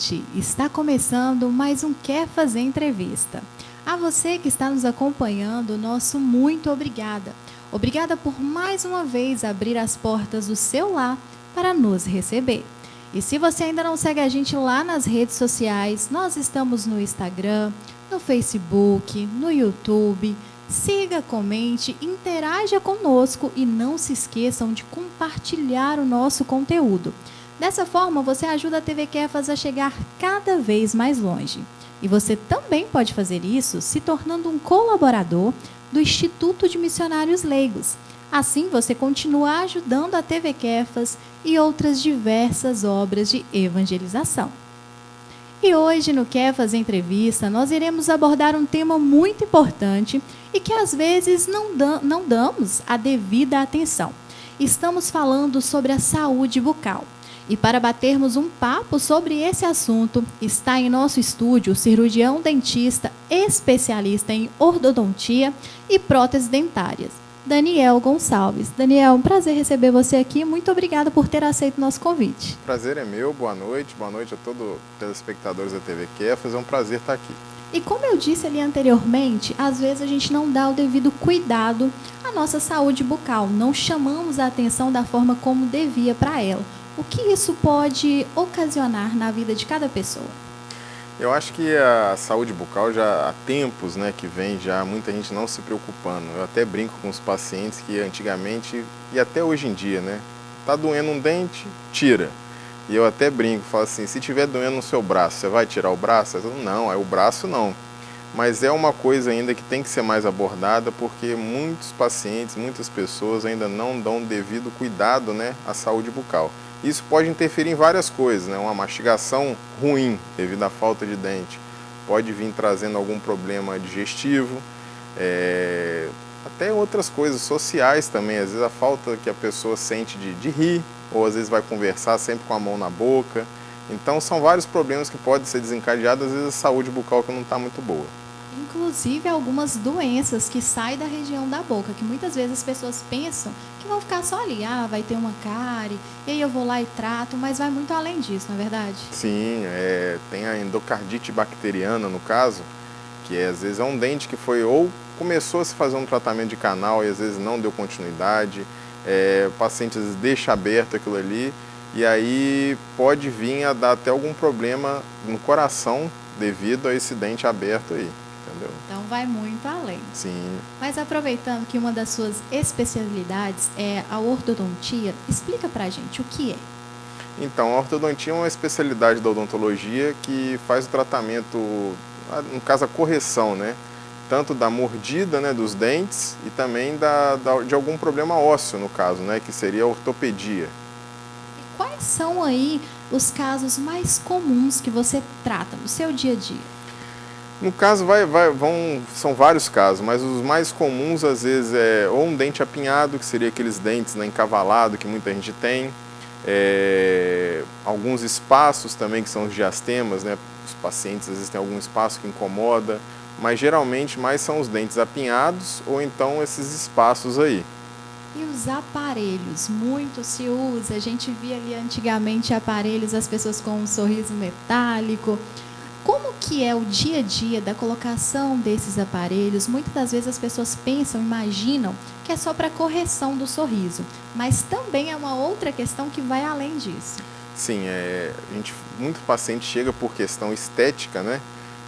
noite! Está começando mais um Quer Fazer Entrevista. A você que está nos acompanhando, nosso muito obrigada. Obrigada por mais uma vez abrir as portas do seu lar para nos receber. E se você ainda não segue a gente lá nas redes sociais, nós estamos no Instagram, no Facebook, no YouTube. Siga, comente, interaja conosco e não se esqueçam de compartilhar o nosso conteúdo. Dessa forma, você ajuda a TV Kefas a chegar cada vez mais longe. E você também pode fazer isso se tornando um colaborador do Instituto de Missionários Leigos. Assim, você continua ajudando a TV Kefas e outras diversas obras de evangelização. E hoje, no Kefas Entrevista, nós iremos abordar um tema muito importante e que às vezes não damos a devida atenção. Estamos falando sobre a saúde bucal. E para batermos um papo sobre esse assunto, está em nosso estúdio o cirurgião dentista especialista em ortodontia e próteses dentárias, Daniel Gonçalves. Daniel, um prazer receber você aqui. Muito obrigada por ter aceito o nosso convite. O prazer é meu. Boa noite a todos os telespectadores da TV Kefas. É um prazer estar aqui. E como eu disse ali anteriormente, às vezes a gente não dá o devido cuidado à nossa saúde bucal, não chamamos a atenção da forma como devia para ela. O que isso pode ocasionar na vida de cada pessoa? Eu acho que a saúde bucal já há tempos, que vem já muita gente não se preocupando. Eu até brinco com os pacientes que antigamente, e até hoje em dia, tá doendo um dente, tira. E eu até brinco, falo assim, se tiver doendo no seu braço, você vai tirar o braço? Eu falo, não, o braço não. Mas é uma coisa ainda que tem que ser mais abordada, porque muitos pacientes, muitas pessoas ainda não dão devido cuidado, à saúde bucal. Isso pode interferir em várias coisas, uma mastigação ruim devido à falta de dente, pode vir trazendo algum problema digestivo, até outras coisas sociais também, às vezes a falta que a pessoa sente de rir, ou às vezes vai conversar sempre com a mão na boca. Então são vários problemas que podem ser desencadeados, às vezes a saúde bucal que não está muito boa. Inclusive algumas doenças que saem da região da boca, que muitas vezes as pessoas pensam que vão ficar só ali, vai ter uma cárie, e aí eu vou lá e trato, mas vai muito além disso, não é verdade? Sim, tem a endocardite bacteriana no caso, que às vezes é um dente que foi ou começou a se fazer um tratamento de canal e às vezes não deu continuidade, o paciente às vezes deixa aberto aquilo ali, e aí pode vir a dar até algum problema no coração devido a esse dente aberto aí. Entendeu? Então vai muito além. Sim. Mas aproveitando que uma das suas especialidades é a ortodontia, explica pra gente o que é. Então, a ortodontia é uma especialidade da odontologia que faz o tratamento, no caso a correção, tanto da mordida dos dentes e também de algum problema ósseo, no caso, que seria a ortopedia. E quais são aí os casos mais comuns que você trata no seu dia a dia? No caso, são vários casos, mas os mais comuns, às vezes, é ou um dente apinhado, que seria aqueles dentes encavalado que muita gente tem, alguns espaços também, que são os diastemas, os pacientes às vezes têm algum espaço que incomoda, mas geralmente mais são os dentes apinhados ou então esses espaços aí. E os aparelhos, muito se usa, a gente via ali antigamente aparelhos, as pessoas com um sorriso metálico. Como que é o dia a dia da colocação desses aparelhos? Muitas das vezes as pessoas pensam, imaginam que é só para correção do sorriso, mas também é uma outra questão que vai além disso. Sim, muito paciente chega por questão estética,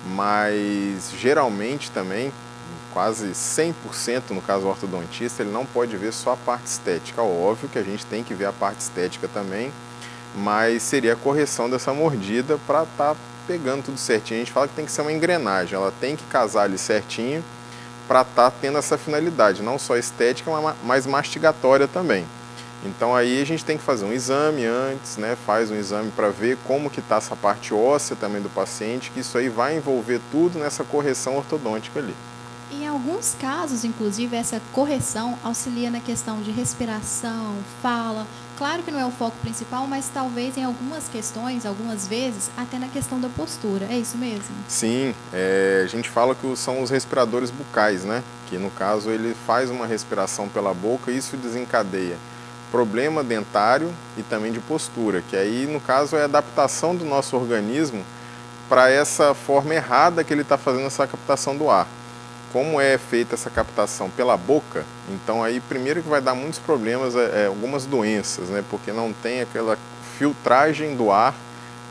mas geralmente também, quase 100% no caso do ortodontista, ele não pode ver só a parte estética. Óbvio que a gente tem que ver a parte estética também, mas seria a correção dessa mordida para estar pegando tudo certinho. A gente fala que tem que ser uma engrenagem, ela tem que casar ali certinho para estar tendo essa finalidade, não só estética, mas mastigatória também. Então aí a gente tem que fazer um exame antes, faz um exame para ver como que está essa parte óssea também do paciente, que isso aí vai envolver tudo nessa correção ortodôntica ali. Em alguns casos, inclusive, essa correção auxilia na questão de respiração, fala. Claro que não é o foco principal, mas talvez em algumas questões, algumas vezes, até na questão da postura. É isso mesmo? Sim, a gente fala que são os respiradores bucais, que no caso ele faz uma respiração pela boca e isso desencadeia problema dentário e também de postura, que aí no caso é a adaptação do nosso organismo para essa forma errada que ele está fazendo essa captação do ar. Como é feita essa captação pela boca, então aí primeiro que vai dar muitos problemas, algumas doenças, né? Porque não tem aquela filtragem do ar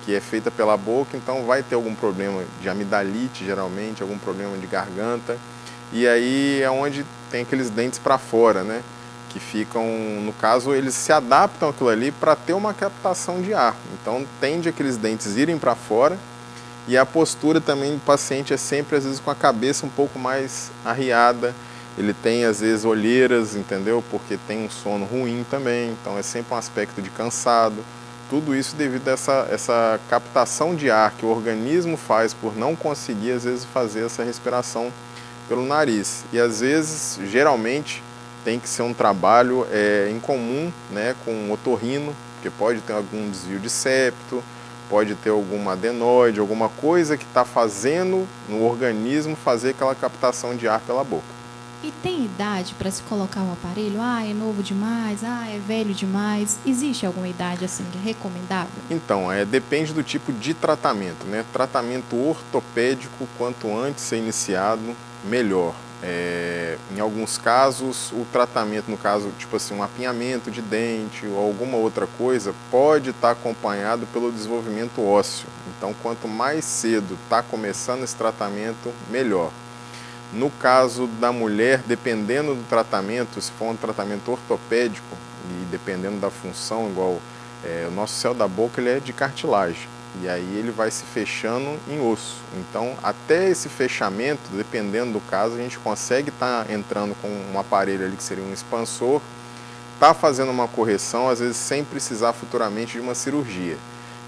que é feita pela boca, então vai ter algum problema de amidalite geralmente, algum problema de garganta, e aí é onde tem aqueles dentes para fora, né? Que ficam, no caso, eles se adaptam àquilo ali para ter uma captação de ar, então tende aqueles dentes irem para fora. E a postura também do paciente é sempre, às vezes, com a cabeça um pouco mais arriada. Ele tem, às vezes, olheiras, entendeu? Porque tem um sono ruim também. Então, é sempre um aspecto de cansado. Tudo isso devido a essa captação de ar que o organismo faz por não conseguir, às vezes, fazer essa respiração pelo nariz. E, às vezes, geralmente, tem que ser um trabalho em comum, né, com um otorrino, porque pode ter algum desvio de septo, pode ter alguma adenoide, alguma coisa que está fazendo no organismo fazer aquela captação de ar pela boca. E tem idade para se colocar o aparelho? Ah, é novo demais, ah, é velho demais. Existe alguma idade assim que é recomendável? Então, depende do tipo de tratamento, né? Tratamento ortopédico, quanto antes ser iniciado, melhor. Em alguns casos, o tratamento, no caso, tipo assim, um apinhamento de dente ou alguma outra coisa, pode estar acompanhado pelo desenvolvimento ósseo. Então, quanto mais cedo está começando esse tratamento, melhor. No caso da mulher, dependendo do tratamento, se for um tratamento ortopédico e dependendo da função, igual o nosso céu da boca, ele é de cartilagem. E aí ele vai se fechando em osso. Então, até esse fechamento, dependendo do caso, a gente consegue estar entrando com um aparelho ali que seria um expansor, tá fazendo uma correção, às vezes sem precisar futuramente de uma cirurgia.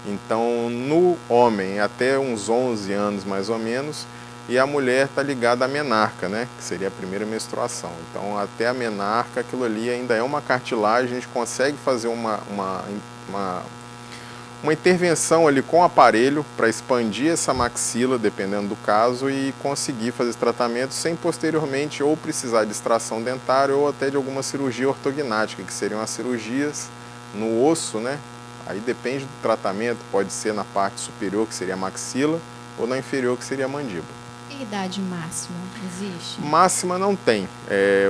Então, no homem, até uns 11 anos mais ou menos, e a mulher está ligada à menarca, né? Que seria a primeira menstruação. Então, até a menarca, aquilo ali ainda é uma cartilagem, a gente consegue fazer uma intervenção ali com o aparelho para expandir essa maxila, dependendo do caso, e conseguir fazer esse tratamento sem posteriormente ou precisar de extração dentária ou até de alguma cirurgia ortognática, que seriam as cirurgias no osso, né? Aí depende do tratamento, pode ser na parte superior, que seria a maxila, ou na inferior, que seria a mandíbula. E idade máxima existe? Máxima não tem.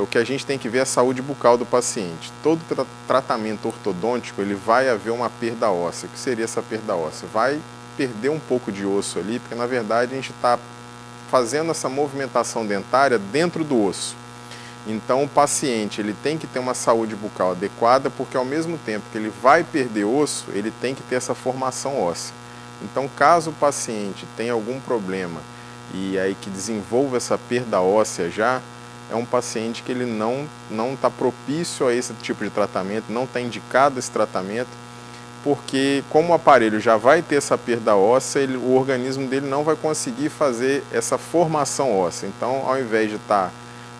O que a gente tem que ver é a saúde bucal do paciente. Todo tratamento ortodôntico, ele vai haver uma perda óssea. O que seria essa perda óssea? Vai perder um pouco de osso ali, porque na verdade a gente está fazendo essa movimentação dentária dentro do osso. Então o paciente ele tem que ter uma saúde bucal adequada, porque ao mesmo tempo que ele vai perder osso, ele tem que ter essa formação óssea. Então caso o paciente tenha algum problema e aí que desenvolva essa perda óssea já, é um paciente que ele não está propício a esse tipo de tratamento, não está indicado esse tratamento, porque como o aparelho já vai ter essa perda óssea, o organismo dele não vai conseguir fazer essa formação óssea. Então, ao invés de estar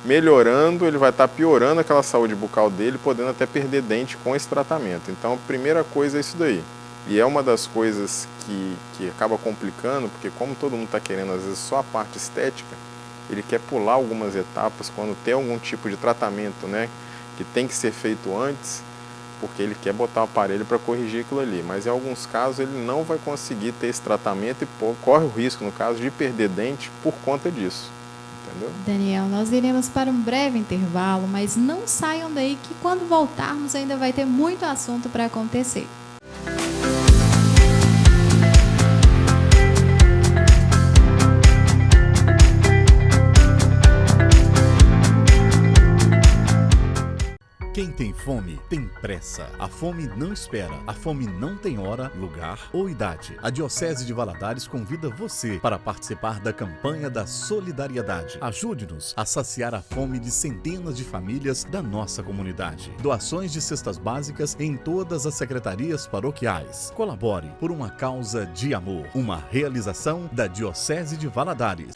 melhorando, ele vai estar piorando aquela saúde bucal dele, podendo até perder dente com esse tratamento. Então, a primeira coisa é isso daí. E é uma das coisas que acaba complicando, porque como todo mundo está querendo, às vezes, só a parte estética, ele quer pular algumas etapas quando tem algum tipo de tratamento, né, que tem que ser feito antes, porque ele quer botar o aparelho para corrigir aquilo ali. Mas em alguns casos ele não vai conseguir ter esse tratamento e corre o risco, no caso, de perder dente por conta disso. Entendeu? Daniel, nós iremos para um breve intervalo, mas não saiam daí que quando voltarmos ainda vai ter muito assunto para acontecer. Quem tem fome, tem pressa. A fome não espera. A fome não tem hora, lugar ou idade. A Diocese de Valadares convida você para participar da campanha da solidariedade. Ajude-nos a saciar a fome de centenas de famílias da nossa comunidade. Doações de cestas básicas em todas as secretarias paroquiais. Colabore por uma causa de amor. Uma realização da Diocese de Valadares.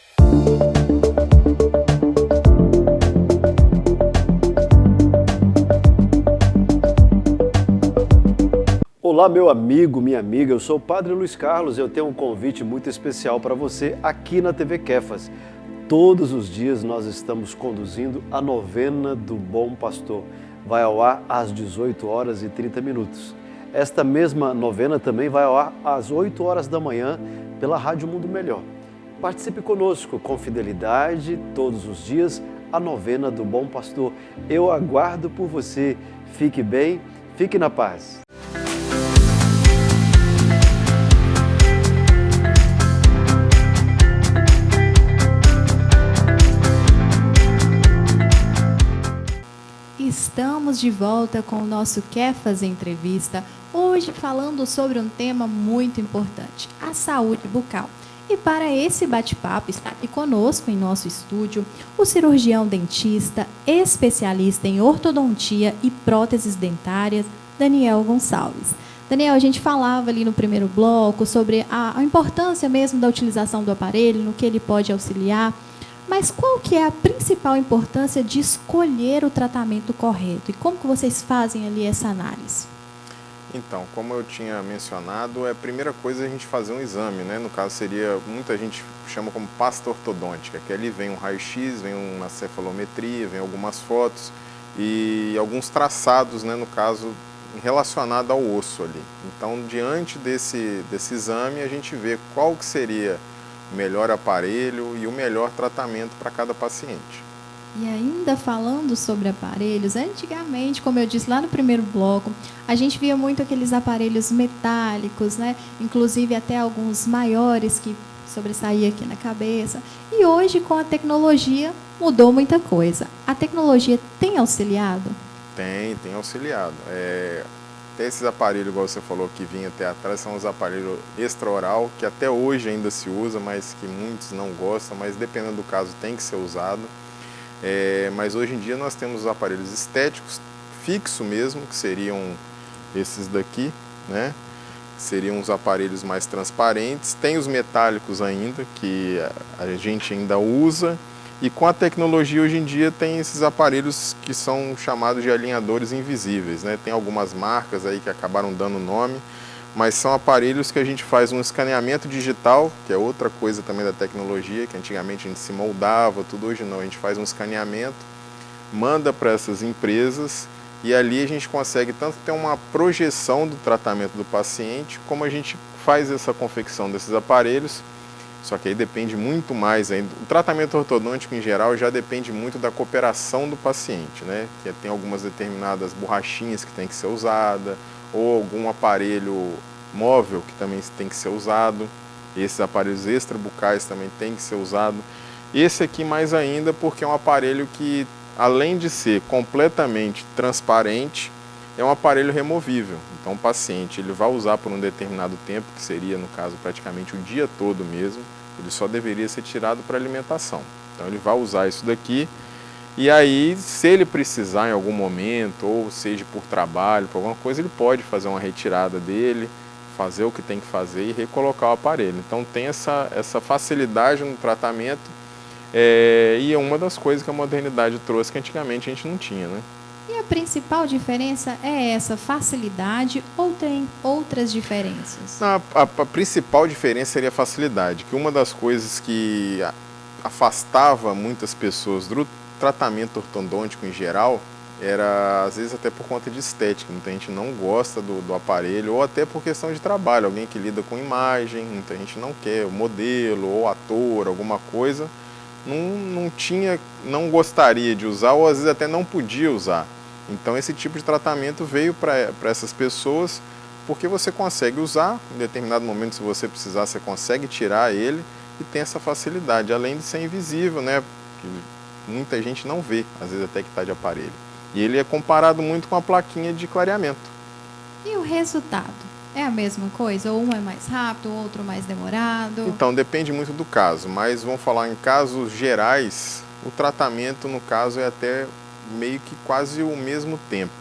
Olá, meu amigo, minha amiga, eu sou o Padre Luiz Carlos e eu tenho um convite muito especial para você aqui na TV Kefas. Todos os dias nós estamos conduzindo a novena do Bom Pastor. vai ao ar às 18 horas e 30 minutos. Esta mesma novena também vai ao ar às 8 horas da manhã pela Rádio Mundo Melhor. Participe conosco com fidelidade todos os dias, a novena do Bom Pastor. Eu aguardo por você. Fique bem, fique na paz. Estamos de volta com o nosso Quer Fazer Entrevista, hoje falando sobre um tema muito importante, a saúde bucal. E para esse bate-papo está aqui conosco em nosso estúdio o cirurgião dentista, especialista em ortodontia e próteses dentárias, Daniel Gonçalves. Daniel, a gente falava ali no primeiro bloco sobre a importância mesmo da utilização do aparelho, no que ele pode auxiliar. Mas qual que é a principal importância de escolher o tratamento correto? E como que vocês fazem ali essa análise? Então, como eu tinha mencionado, a primeira coisa é a gente fazer um exame, né? No caso seria, muita gente chama como pasta ortodôntica, que ali vem um raio-x, vem uma cefalometria, vem algumas fotos e alguns traçados, né? No caso, relacionado ao osso ali. Então, diante desse exame, a gente vê qual que seria o melhor aparelho e o melhor tratamento para cada paciente. E ainda falando sobre aparelhos, antigamente, como eu disse lá no primeiro bloco, a gente via muito aqueles aparelhos metálicos, né? Inclusive até alguns maiores que sobressaía aqui na cabeça. E hoje, com a tecnologia, mudou muita coisa. A tecnologia tem auxiliado? Tem auxiliado. Até esses aparelhos, igual você falou, que vinha até atrás, são os aparelhos extraoral, que até hoje ainda se usa, mas que muitos não gostam, mas dependendo do caso tem que ser usado. Mas hoje em dia nós temos os aparelhos estéticos, fixo mesmo, que seriam esses daqui, né? Seriam os aparelhos mais transparentes. Tem os metálicos ainda, que a gente ainda usa. E com a tecnologia hoje em dia tem esses aparelhos que são chamados de alinhadores invisíveis, né? Tem algumas marcas aí que acabaram dando nome, mas são aparelhos que a gente faz um escaneamento digital, que é outra coisa também da tecnologia, que antigamente a gente se moldava, tudo, hoje não, a gente faz um escaneamento, manda para essas empresas e ali a gente consegue tanto ter uma projeção do tratamento do paciente, como a gente faz essa confecção desses aparelhos. Só que aí depende muito mais ainda. O tratamento ortodôntico em geral já depende muito da cooperação do paciente, né? Que tem algumas determinadas borrachinhas que tem que ser usada, ou algum aparelho móvel que também tem que ser usado. Esses aparelhos extrabucais também tem que ser usado. Esse aqui mais ainda porque é um aparelho que, além de ser completamente transparente, é um aparelho removível. Então o paciente ele vai usar por um determinado tempo, que seria no caso praticamente o dia todo mesmo, ele só deveria ser tirado para alimentação. Então ele vai usar isso daqui e aí se ele precisar em algum momento, ou seja por trabalho, por alguma coisa, ele pode fazer uma retirada dele, fazer o que tem que fazer e recolocar o aparelho. Então tem essa facilidade no tratamento e é uma das coisas que a modernidade trouxe que antigamente a gente não tinha, né? E a principal diferença é essa facilidade ou tem outras diferenças? A principal diferença seria a facilidade, que uma das coisas que afastava muitas pessoas do tratamento ortodôntico em geral era, às vezes, até por conta de estética. Muita gente não gosta do aparelho, ou até por questão de trabalho, alguém que lida com imagem, muita gente não quer, o modelo ou ator, alguma coisa, não gostaria de usar, ou às vezes até não podia usar. Então esse tipo de tratamento veio para essas pessoas, porque você consegue usar, em determinado momento, se você precisar, você consegue tirar ele e tem essa facilidade, além de ser invisível, né? Que muita gente não vê, às vezes até que está de aparelho. E ele é comparado muito com a plaquinha de clareamento. E o resultado? É a mesma coisa? Ou um é mais rápido, o outro mais demorado? Então, depende muito do caso, mas vamos falar em casos gerais, o tratamento, no caso, é até meio que quase o mesmo tempo.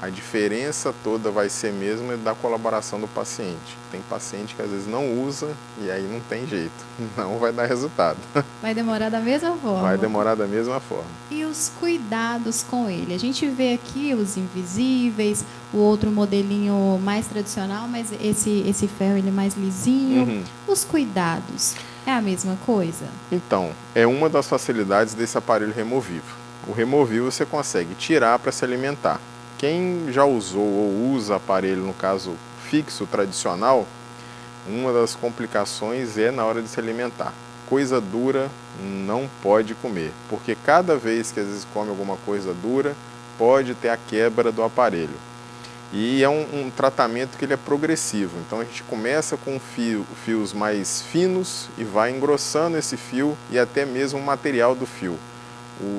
A diferença toda vai ser mesmo da colaboração do paciente. Tem paciente que às vezes não usa e aí não tem jeito, não vai dar resultado. Vai demorar da mesma forma? Vai demorar da mesma forma. E os cuidados com ele? A gente vê aqui os invisíveis, o outro modelinho mais tradicional, mas esse ferro ele é mais lisinho. Uhum. Os cuidados, é a mesma coisa? Então, é uma das facilidades desse aparelho removível. O removível você consegue tirar para se alimentar. Quem já usou ou usa aparelho, no caso fixo, tradicional, uma das complicações é na hora de se alimentar. Coisa dura não pode comer, porque cada vez que às vezes come alguma coisa dura, pode ter a quebra do aparelho. E é um tratamento que ele é progressivo, então a gente começa com fios mais finos e vai engrossando esse fio e até mesmo o material do fio.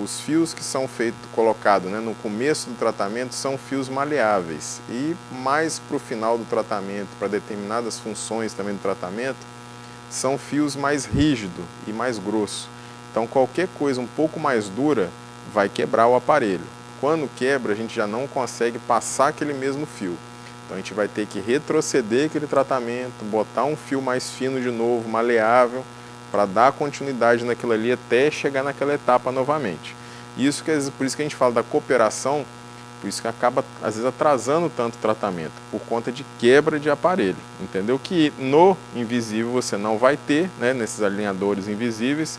Os fios que são colocados no começo do tratamento são fios maleáveis e mais para o final do tratamento, para determinadas funções também do tratamento, são fios mais rígidos e mais grossos. Então qualquer coisa um pouco mais dura vai quebrar o aparelho. Quando quebra, a gente já não consegue passar aquele mesmo fio. Então a gente vai ter que retroceder aquele tratamento, botar um fio mais fino de novo, maleável, para dar continuidade naquilo ali até chegar naquela etapa novamente. Isso por isso que a gente fala da cooperação, por isso que acaba às vezes atrasando tanto o tratamento, por conta de quebra de aparelho, entendeu? Que no invisível você não vai ter, nesses alinhadores invisíveis,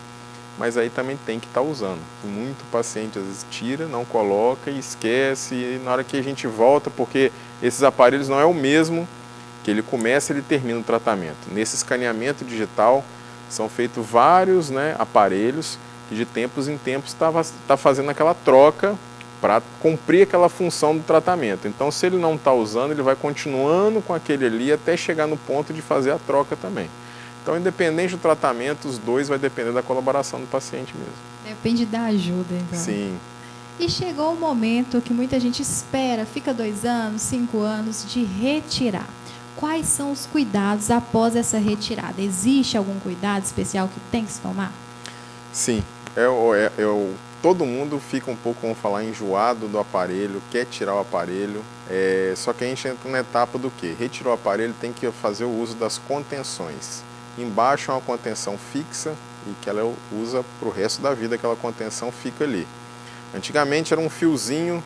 mas aí também tem que estar usando. Muito paciente às vezes tira, não coloca e esquece, e na hora que a gente volta, porque esses aparelhos não é o mesmo que ele começa e ele termina o tratamento. Nesse escaneamento digital são feitos vários aparelhos que de tempos em tempos está fazendo aquela troca para cumprir aquela função do tratamento. Então se ele não está usando, ele vai continuando com aquele ali até chegar no ponto de fazer a troca também. Então, independente do tratamento, os dois vai depender da colaboração do paciente mesmo. Depende da ajuda, então. Sim. E chegou o momento que muita gente espera, fica 2 anos, 5 anos, de retirar. Quais são os cuidados após essa retirada? Existe algum cuidado especial que tem que se tomar? Sim. Todo mundo fica um pouco, vamos falar, enjoado do aparelho, quer tirar o aparelho, só que a gente entra na etapa do quê? Retirou o aparelho, tem que fazer o uso das contenções. Embaixo é uma contenção fixa e que ela usa para o resto da vida, aquela contenção fica ali. Antigamente era um fiozinho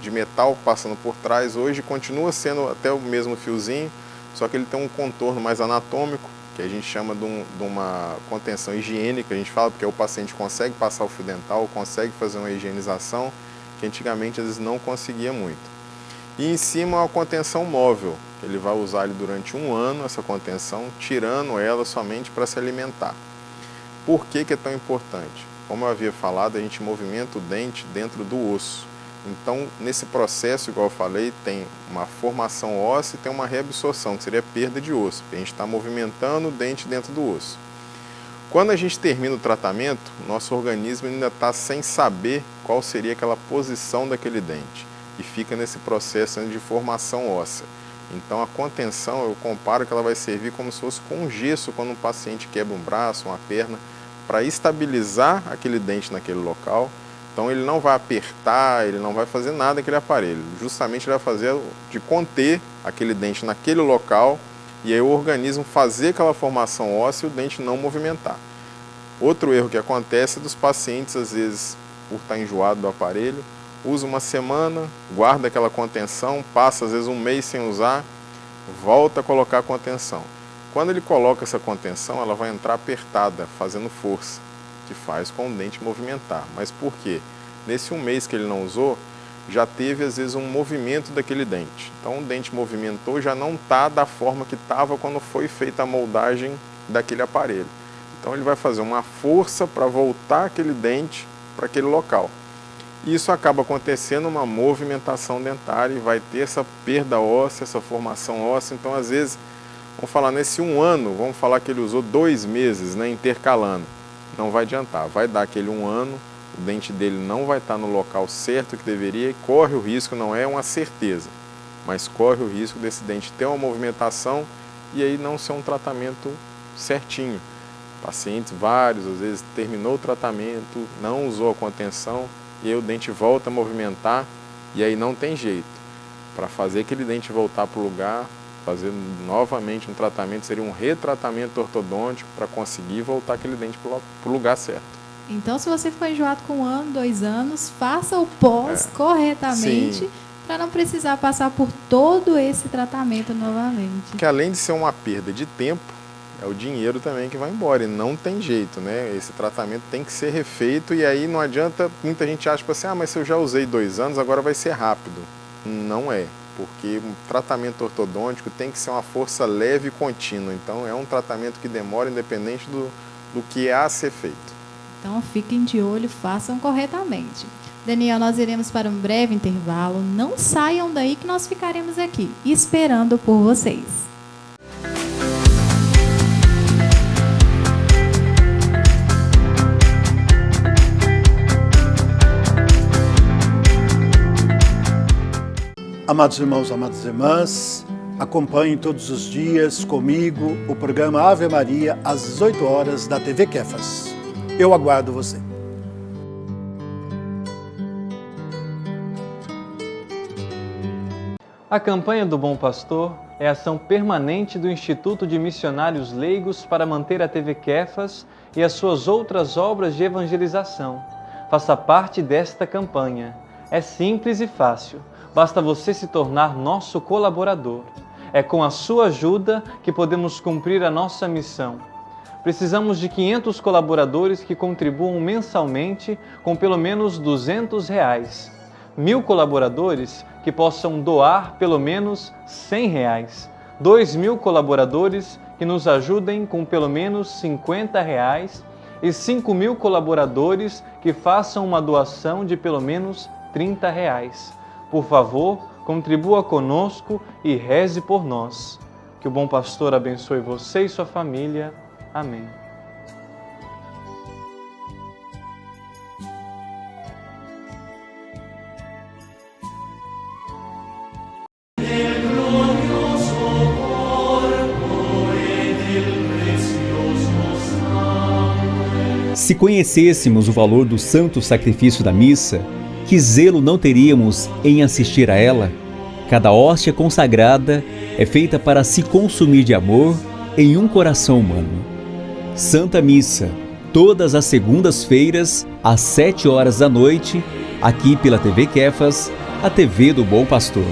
de metal passando por trás, hoje continua sendo até o mesmo fiozinho, só que ele tem um contorno mais anatômico, que a gente chama de uma contenção higiênica, a gente fala porque o paciente consegue passar o fio dental, consegue fazer uma higienização, que antigamente às vezes não conseguia muito. E em cima uma contenção móvel, ele vai usar ele durante 1 ano, essa contenção, tirando ela somente para se alimentar. Por que é tão importante? Como eu havia falado, a gente movimenta o dente dentro do osso. Então, nesse processo, igual eu falei, tem uma formação óssea e tem uma reabsorção, que seria a perda de osso, porque a gente está movimentando o dente dentro do osso. Quando a gente termina o tratamento, nosso organismo ainda está sem saber qual seria aquela posição daquele dente e fica nesse processo de formação óssea. Então a contenção, eu comparo que ela vai servir como se fosse com um gesso quando um paciente quebra um braço, uma perna, para estabilizar aquele dente naquele local. Então ele não vai apertar, ele não vai fazer nada naquele aparelho, justamente ele vai fazer de conter aquele dente naquele local e aí o organismo fazer aquela formação óssea e o dente não movimentar. Outro erro que acontece é dos pacientes, às vezes, por estar enjoado do aparelho, usa 1 semana, guarda aquela contenção, passa às vezes 1 mês sem usar, volta a colocar a contenção. Quando ele coloca essa contenção, ela vai entrar apertada, fazendo força, que faz com o dente movimentar. Mas por quê? Nesse 1 mês que ele não usou, já teve às vezes um movimento daquele dente. Então o dente movimentou, já não está da forma que estava quando foi feita a moldagem daquele aparelho. Então ele vai fazer uma força para voltar aquele dente para aquele local. Isso acaba acontecendo uma movimentação dentária e vai ter essa perda óssea, essa formação óssea. Então, às vezes, vamos falar nesse 1 ano, vamos falar que ele usou 2 meses, intercalando. Não vai adiantar, vai dar aquele 1 ano, o dente dele não vai estar no local certo que deveria e corre o risco, não é uma certeza, mas corre o risco desse dente ter uma movimentação e aí não ser um tratamento certinho. Pacientes vários, às vezes, terminou o tratamento, não usou a contenção, e aí o dente volta a movimentar e aí não tem jeito. Para fazer aquele dente voltar para o lugar, fazer novamente um tratamento, seria um retratamento ortodôntico para conseguir voltar aquele dente para o lugar certo. Então, se você ficou enjoado com 1 ano, 2 anos, faça o pós corretamente para não precisar passar por todo esse tratamento novamente. Porque além de ser uma perda de tempo, é o dinheiro também que vai embora, e não tem jeito, né? Esse tratamento tem que ser refeito, e aí não adianta, muita gente acha assim, mas se eu já usei 2 anos, agora vai ser rápido. Não é, porque um tratamento ortodôntico tem que ser uma força leve e contínua, então é um tratamento que demora independente do que há a ser feito. Então fiquem de olho, façam corretamente. Daniel, nós iremos para um breve intervalo, não saiam daí que nós ficaremos aqui, esperando por vocês. Amados irmãos, amadas irmãs, acompanhem todos os dias comigo o programa Ave Maria às 18 horas da TV Kefas. Eu aguardo você. A campanha do Bom Pastor é ação permanente do Instituto de Missionários Leigos para manter a TV Kefas e as suas outras obras de evangelização. Faça parte desta campanha. É simples e fácil. Basta você se tornar nosso colaborador. É com a sua ajuda que podemos cumprir a nossa missão. Precisamos de 500 colaboradores que contribuam mensalmente com pelo menos R$200. 1.000 colaboradores que possam doar pelo menos R$100. 2.000 colaboradores que nos ajudem com pelo menos R$50. E 5.000 colaboradores que façam uma doação de pelo menos R$30. Por favor, contribua conosco e reze por nós. Que o Bom Pastor abençoe você e sua família. Amém. Se conhecêssemos o valor do santo sacrifício da missa, que zelo não teríamos em assistir a ela? Cada hóstia consagrada é feita para se consumir de amor em um coração humano. Santa Missa, todas as segundas-feiras, às 7 horas da noite, aqui pela TV Kefas, a TV do Bom Pastor.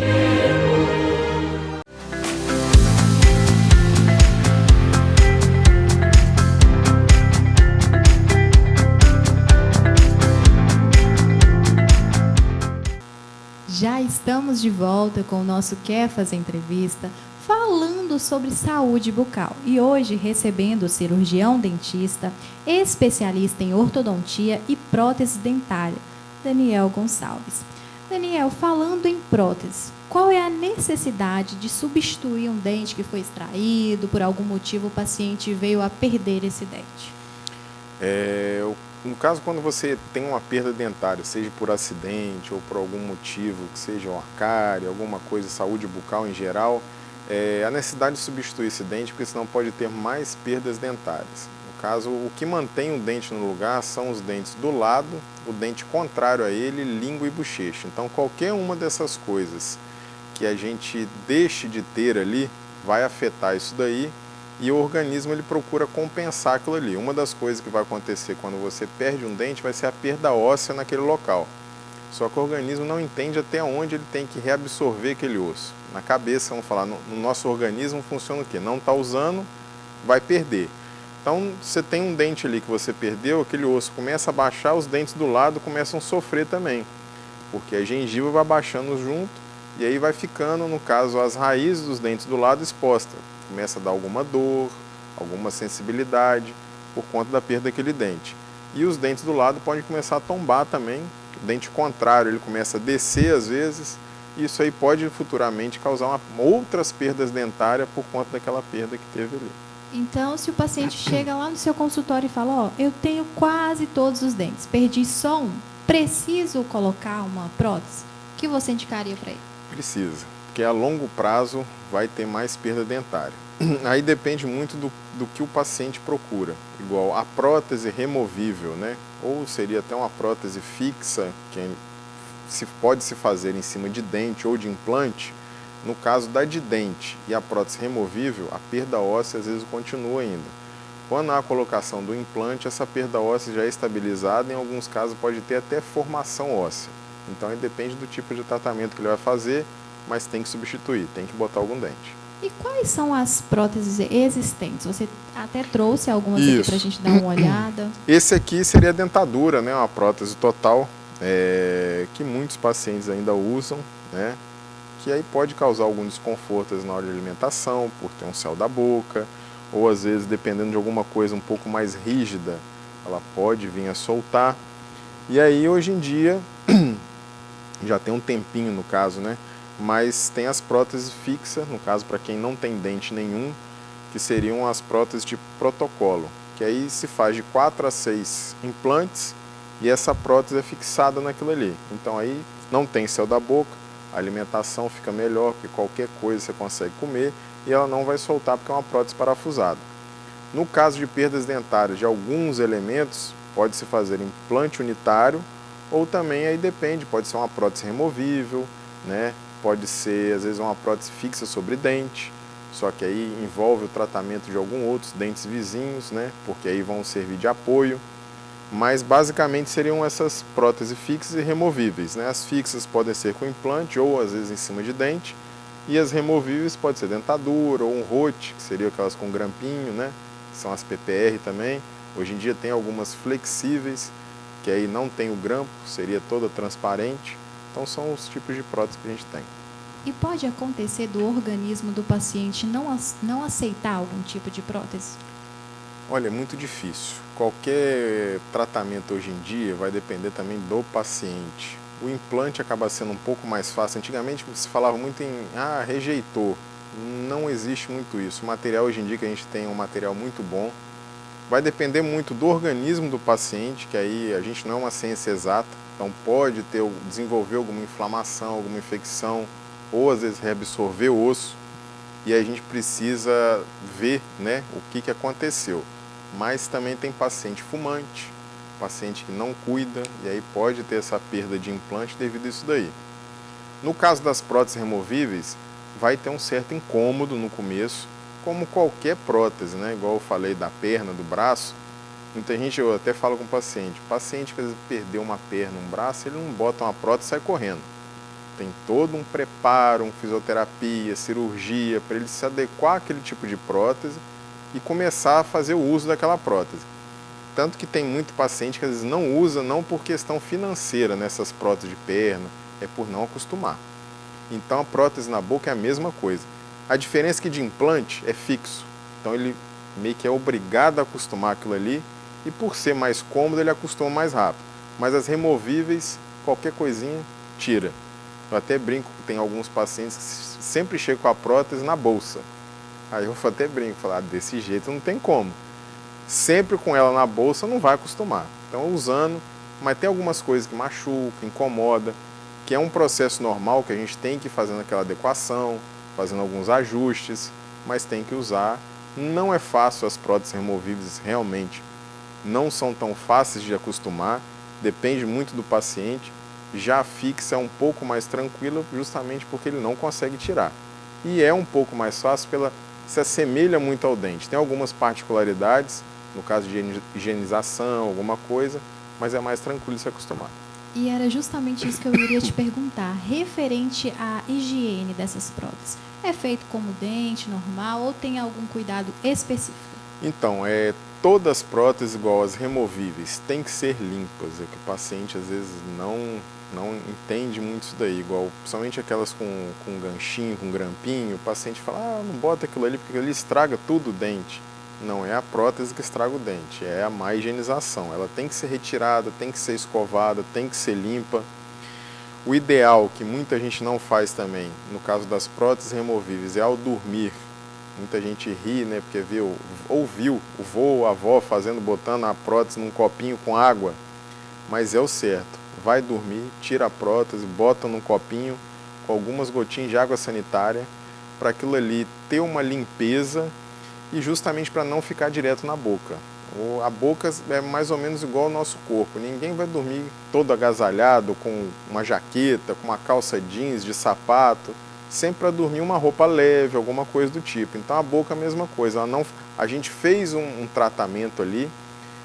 Já estamos de volta com o nosso Kefas Entrevista, falando sobre saúde bucal. E hoje recebendo o cirurgião dentista, especialista em ortodontia e prótese dentária, Daniel Gonçalves. Daniel, falando em prótese, qual é a necessidade de substituir um dente que foi extraído, por algum motivo o paciente veio a perder esse dente? No caso, quando você tem uma perda dentária, seja por acidente ou por algum motivo, que seja uma cárie, alguma coisa, saúde bucal em geral, a necessidade de substituir esse dente, porque senão pode ter mais perdas dentárias. No caso, o que mantém o dente no lugar são os dentes do lado, o dente contrário a ele, língua e bochecha. Então, qualquer uma dessas coisas que a gente deixe de ter ali, vai afetar isso daí, e o organismo ele procura compensar aquilo ali. Uma das coisas que vai acontecer quando você perde um dente vai ser a perda óssea naquele local. Só que o organismo não entende até onde ele tem que reabsorver aquele osso. Na cabeça, vamos falar, no nosso organismo funciona o quê? Não está usando, vai perder. Então, você tem um dente ali que você perdeu, aquele osso começa a baixar, os dentes do lado começam a sofrer também. Porque a gengiva vai baixando junto e aí vai ficando, no caso, as raízes dos dentes do lado expostas. Começa a dar alguma dor, alguma sensibilidade por conta da perda daquele dente. E os dentes do lado podem começar a tombar também, o dente contrário ele começa a descer às vezes, e isso aí pode futuramente causar outras perdas dentárias por conta daquela perda que teve ali. Então, se o paciente chega lá no seu consultório e fala, eu tenho quase todos os dentes, perdi só um, preciso colocar uma prótese? O que você indicaria para ele? Precisa, porque a longo prazo vai ter mais perda dentária. Aí depende muito do que o paciente procura. Igual a prótese removível, né? Ou seria até uma prótese fixa, que pode se fazer em cima de dente ou de implante. No caso da de dente e a prótese removível, a perda óssea às vezes continua ainda. Quando há a colocação do implante, essa perda óssea já é estabilizada, em alguns casos pode ter até formação óssea. Então aí depende do tipo de tratamento que ele vai fazer, mas tem que substituir, tem que botar algum dente. E quais são as próteses existentes? Você até trouxe algumas aqui para a gente dar uma olhada. Esse aqui seria a dentadura, né? Uma prótese total, que muitos pacientes ainda usam, né? Que aí pode causar algum desconforto na hora de alimentação, por ter um céu da boca, ou às vezes, dependendo de alguma coisa um pouco mais rígida, ela pode vir a soltar. E aí, hoje em dia, já tem um tempinho no caso, né? Mas tem as próteses fixas, no caso para quem não tem dente nenhum, que seriam as próteses de protocolo, que aí se faz de 4 a 6 implantes e essa prótese é fixada naquilo ali. Então aí não tem céu da boca, a alimentação fica melhor, porque qualquer coisa você consegue comer e ela não vai soltar porque é uma prótese parafusada. No caso de perdas dentárias de alguns elementos, pode-se fazer implante unitário ou também aí depende, pode ser uma prótese removível, né? Pode ser, às vezes, uma prótese fixa sobre dente, só que aí envolve o tratamento de alguns outros dentes vizinhos, né? Porque aí vão servir de apoio. Mas, basicamente, seriam essas próteses fixas e removíveis, né? As fixas podem ser com implante ou, às vezes, em cima de dente. E as removíveis pode ser dentadura ou um rote, que seria aquelas com grampinho, né? Que são as PPR também. Hoje em dia tem algumas flexíveis, que aí não tem o grampo, seria toda transparente. Então são os tipos de prótese que a gente tem. E pode acontecer do organismo do paciente não aceitar algum tipo de prótese? Olha, é muito difícil. Qualquer tratamento hoje em dia vai depender também do paciente. O implante acaba sendo um pouco mais fácil. Antigamente se falava muito em rejeitou. Não existe muito isso. O material hoje em dia que a gente tem é um material muito bom. Vai depender muito do organismo do paciente, que aí a gente não é uma ciência exata. Então pode desenvolver alguma inflamação, alguma infecção, ou às vezes reabsorver o osso, e aí a gente precisa ver, né, o que aconteceu. Mas também tem paciente fumante, paciente que não cuida, e aí pode ter essa perda de implante devido a isso daí. No caso das próteses removíveis, vai ter um certo incômodo no começo, como qualquer prótese, né, igual eu falei da perna, do braço. Muita gente, eu até falo com o paciente que às vezes perdeu uma perna, um braço, ele não bota uma prótese e sai correndo. Tem todo um preparo, uma fisioterapia, cirurgia, para ele se adequar àquele tipo de prótese e começar a fazer o uso daquela prótese. Tanto que tem muito paciente que às vezes não usa, não por questão financeira nessas próteses de perna, é por não acostumar. Então a prótese na boca é a mesma coisa. A diferença é que de implante é fixo, então ele meio que é obrigado a acostumar aquilo ali, e por ser mais cômodo ele acostuma mais rápido. Mas as removíveis, qualquer coisinha, tira. Eu até brinco que tem alguns pacientes que sempre chegam com a prótese na bolsa. Aí eu até brinco, falo, desse jeito não tem como. Sempre com ela na bolsa não vai acostumar. Então usando, mas tem algumas coisas que machucam, incomoda, que é um processo normal que a gente tem que ir fazendo aquela adequação, fazendo alguns ajustes, mas tem que usar. Não é fácil, as próteses removíveis realmente não são tão fáceis de acostumar, depende muito do paciente. Já a fixa é um pouco mais tranquila, justamente porque ele não consegue tirar. E é um pouco mais fácil se assemelha muito ao dente. Tem algumas particularidades, no caso de higienização, alguma coisa, mas é mais tranquilo de se acostumar. E era justamente isso que eu iria te perguntar, referente à higiene dessas próteses. É feito como dente normal ou tem algum cuidado específico? Então, todas as próteses, igual as removíveis, têm que ser limpas. É que o paciente às vezes não entende muito isso daí. Igual, principalmente aquelas com ganchinho, com grampinho, o paciente fala, não bota aquilo ali porque ele estraga tudo o dente. Não é a prótese que estraga o dente, é a má higienização. Ela tem que ser retirada, tem que ser escovada, tem que ser limpa. O ideal, que muita gente não faz também, no caso das próteses removíveis, é ao dormir. Muita gente ri, né, porque ouviu o vô, a avó botando a prótese num copinho com água, mas é o certo. Vai dormir, tira a prótese, bota num copinho com algumas gotinhas de água sanitária, para aquilo ali ter uma limpeza e justamente para não ficar direto na boca. A boca é mais ou menos igual ao nosso corpo. Ninguém vai dormir todo agasalhado, com uma jaqueta, com uma calça jeans de sapato, sempre para dormir uma roupa leve, alguma coisa do tipo. Então a boca é a mesma coisa. A gente fez um tratamento ali,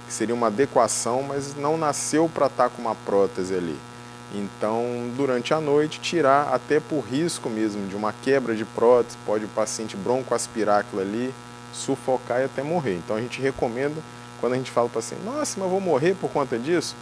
que seria uma adequação, mas não nasceu para estar com uma prótese ali. Então, durante a noite, tirar até por risco mesmo de uma quebra de prótese, pode o paciente broncoaspirar aquilo ali, sufocar e até morrer. Então, a gente recomenda, quando a gente fala para o paciente, nossa, mas vou morrer por conta disso?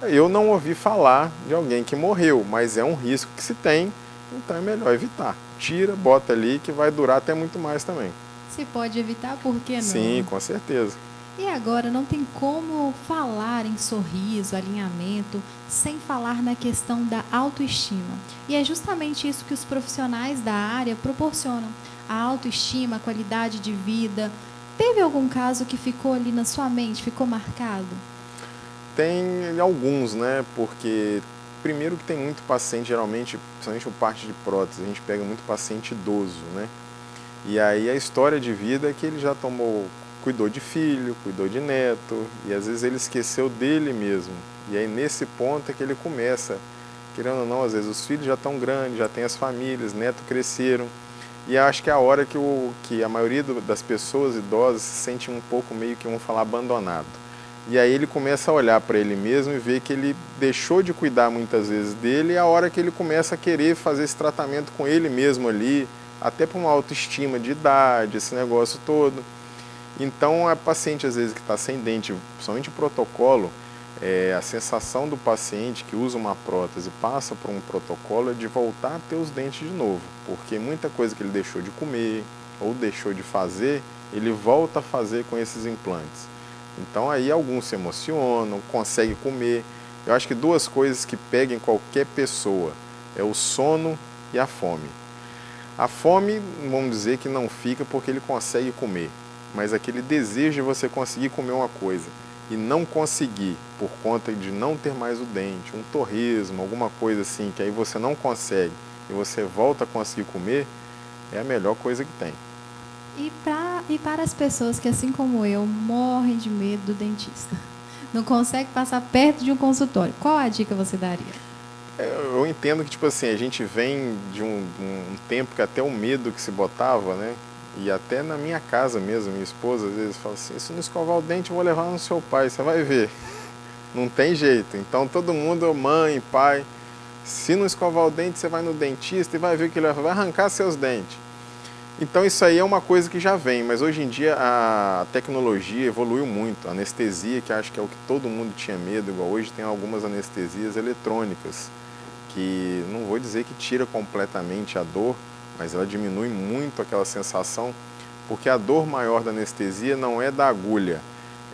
Eu não ouvi falar de alguém que morreu, mas é um risco que se tem, então é melhor evitar. Tira, bota ali, que vai durar até muito mais também. Se pode evitar, por que não? Sim, com certeza. E agora, não tem como falar em sorriso, alinhamento, sem falar na questão da autoestima. E é justamente isso que os profissionais da área proporcionam. A autoestima, a qualidade de vida. Teve algum caso que ficou ali na sua mente, ficou marcado? Tem alguns, né? Porque, primeiro que tem muito paciente, geralmente, principalmente o parte de prótese, a gente pega muito paciente idoso, né? E aí a história de vida é que ele já cuidou de filho, cuidou de neto, e às vezes ele esqueceu dele mesmo. E aí nesse ponto é que ele começa, querendo ou não, às vezes os filhos já estão grandes, já têm as famílias, netos cresceram, e acho que é a hora que a maioria das pessoas idosas se sente um pouco meio que, vamos falar, abandonado. E aí ele começa a olhar para ele mesmo e ver que ele deixou de cuidar muitas vezes dele, e é a hora que ele começa a querer fazer esse tratamento com ele mesmo ali, até para uma autoestima de idade, esse negócio todo. Então, a paciente, às vezes, que está sem dente, principalmente o protocolo, a sensação do paciente que usa uma prótese passa por um protocolo é de voltar a ter os dentes de novo, porque muita coisa que ele deixou de comer ou deixou de fazer, ele volta a fazer com esses implantes. Então, aí alguns se emocionam, conseguem comer. Eu acho que duas coisas que pegam em qualquer pessoa é o sono e a fome. A fome, vamos dizer que não fica porque ele consegue comer, mas aquele desejo de você conseguir comer uma coisa e não conseguir por conta de não ter mais o dente, um torresmo, alguma coisa assim, que aí você não consegue e você volta a conseguir comer, é a melhor coisa que tem. E para as pessoas que, assim como eu, morrem de medo do dentista, não conseguem passar perto de um consultório, qual a dica você daria? Eu entendo que, tipo assim, a gente vem de um tempo que até o medo que se botava, né? E até na minha casa mesmo, minha esposa às vezes fala assim, se não escovar o dente eu vou levar no seu pai, você vai ver. Não tem jeito. Então todo mundo, mãe, pai, se não escovar o dente você vai no dentista e vai ver que ele vai arrancar seus dentes. Então isso aí é uma coisa que já vem, mas hoje em dia a tecnologia evoluiu muito. A anestesia, que acho que é o que todo mundo tinha medo, igual hoje tem algumas anestesias eletrônicas, que não vou dizer que tira completamente a dor, mas ela diminui muito aquela sensação, porque a dor maior da anestesia não é da agulha,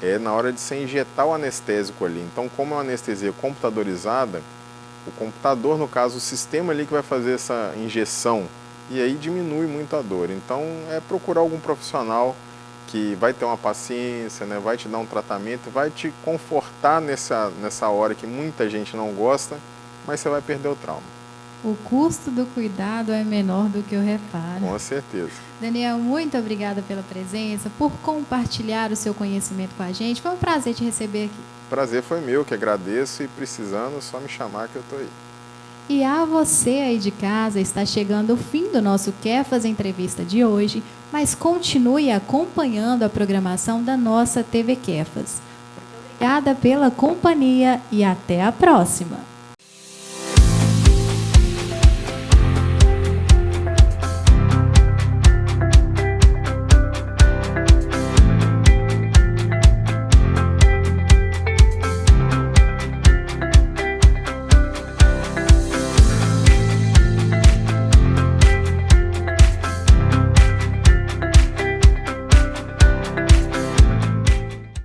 é na hora de você injetar o anestésico ali. Então, como é uma anestesia computadorizada, o computador, no caso, o sistema ali que vai fazer essa injeção, e aí diminui muito a dor. Então, é procurar algum profissional que vai ter uma paciência, né, vai te dar um tratamento, vai te confortar nessa hora que muita gente não gosta, mas você vai perder o trauma. O custo do cuidado é menor do que o reparo. Com certeza. Daniel, muito obrigada pela presença, por compartilhar o seu conhecimento com a gente. Foi um prazer te receber aqui. Prazer foi meu, que agradeço, e precisando, só me chamar que eu estou aí. E a você aí de casa, está chegando o fim do nosso Quer Fazer Entrevista de hoje, mas continue acompanhando a programação da nossa TV Quefas. Obrigada pela companhia e até a próxima.